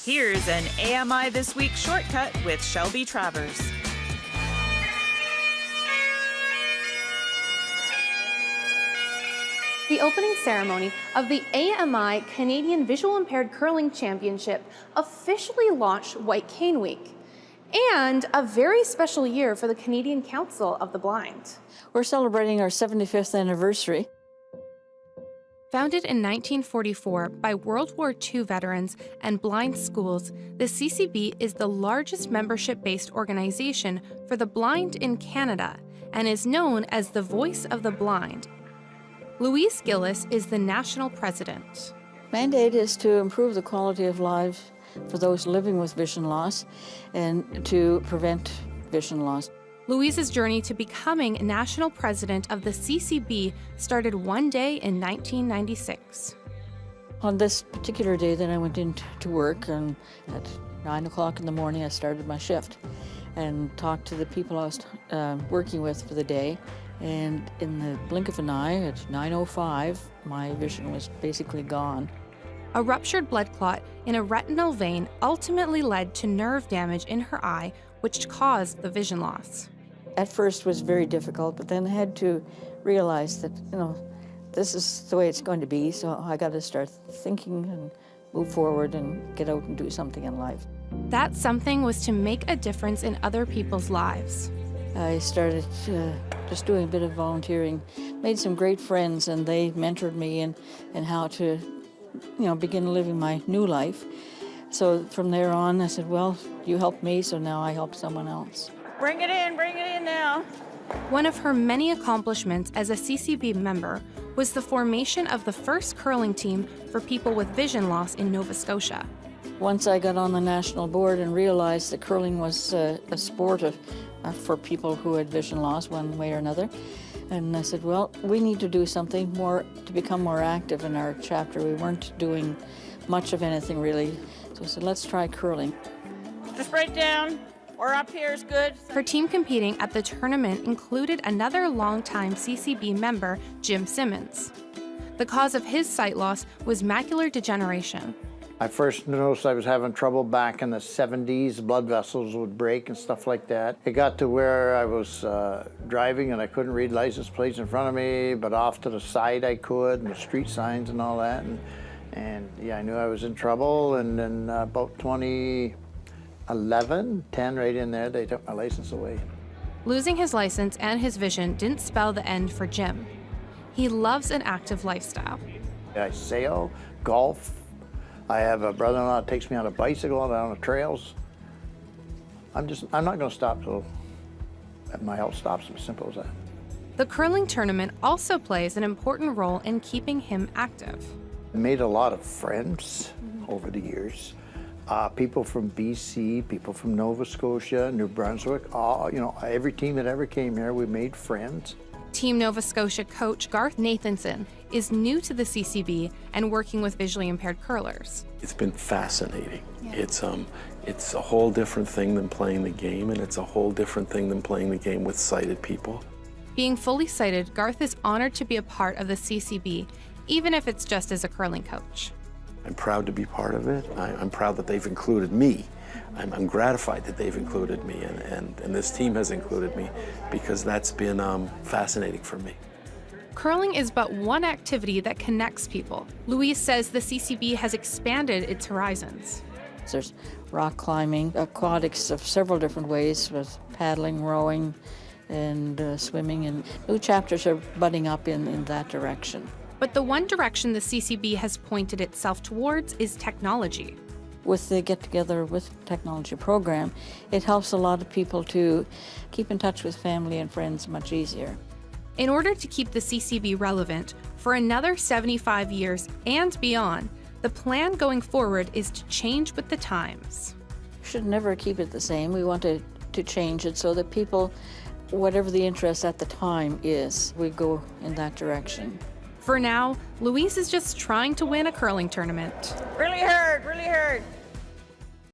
Here's an AMI This Week shortcut with Shelby Travers. The opening ceremony of the AMI Canadian Visual Impaired Curling Championship officially launched White Cane Week, and a very special year for the Canadian Council of the Blind. We're celebrating our 75th anniversary. Founded in 1944 by World War II veterans and blind schools, the CCB is the largest membership-based organization for the blind in Canada and is known as the Voice of the Blind. Louise Gillis is the national president. Mandate is to improve the quality of life for those living with vision loss and to prevent vision loss. Louise's journey to becoming national president of the CCB started one day in 1996. On this particular day that I went into work, and at 9 o'clock in the morning I started my shift and talked to the people I was working with for the day. And in the blink of an eye, at 9:05, my vision was basically gone. A ruptured blood clot in a retinal vein ultimately led to nerve damage in her eye, which caused the vision loss. At first it was very difficult, but then I had to realize that, this is the way it's going to be, so I got to start thinking and move forward and get out and do something in life. That something was to make a difference in other people's lives. I started just doing a bit of volunteering, made some great friends, and they mentored me in how to, begin living my new life. So from there on, I said, well, you helped me, so now I help someone else. Bring it in now. One of her many accomplishments as a CCB member was the formation of the first curling team for people with vision loss in Nova Scotia. Once I got on the national board and realized that curling was a sport for people who had vision loss one way or another, and I said, well, we need to do something more to become more active in our chapter. We weren't doing much of anything really, so I said, let's try curling. Just right down or up here is good. Her team competing at the tournament included another longtime CCB member, Jim Simmons. The cause of his sight loss was macular degeneration. I first noticed I was having trouble back in the 70s. Blood vessels would break and stuff like that. It got to where I was driving and I couldn't read license plates in front of me, but off to the side I could, and the street signs and all that. And yeah, I knew I was in trouble. And then about 2011, 10 right in there, they took my license away. Losing his license and his vision didn't spell the end for Jim. He loves an active lifestyle. I sail, golf. I have a brother-in-law that takes me on a bicycle down the trails. I'm not going to stop till my health stops, as simple as that. The curling tournament also plays an important role in keeping him active. I made a lot of friends over the years. People from BC, people from Nova Scotia, New Brunswick, every team that ever came here, we made friends. Team Nova Scotia coach Garth Nathanson is new to the CCB and working with visually impaired curlers. It's been fascinating. Yeah. It's a whole different thing than playing the game, and it's a whole different thing than playing the game with sighted people. Being fully sighted, Garth is honored to be a part of the CCB, even if it's just as a curling coach. I'm proud to be part of it. I'm proud that they've included me. I'm gratified that they've included me, and this team has included me, because that's been fascinating for me. Curling is but one activity that connects people. Louise says the CCB has expanded its horizons. There's rock climbing, aquatics of several different ways, with paddling, rowing, and swimming, and new chapters are budding up in that direction. But the one direction the CCB has pointed itself towards is technology. With the Get Together with Technology program, it helps a lot of people to keep in touch with family and friends much easier. In order to keep the CCB relevant for another 75 years and beyond, the plan going forward is to change with the times. We should never keep it the same. We want to change it so that people, whatever the interest at the time is, we go in that direction. For now, Louise is just trying to win a curling tournament. Really hard, really hard.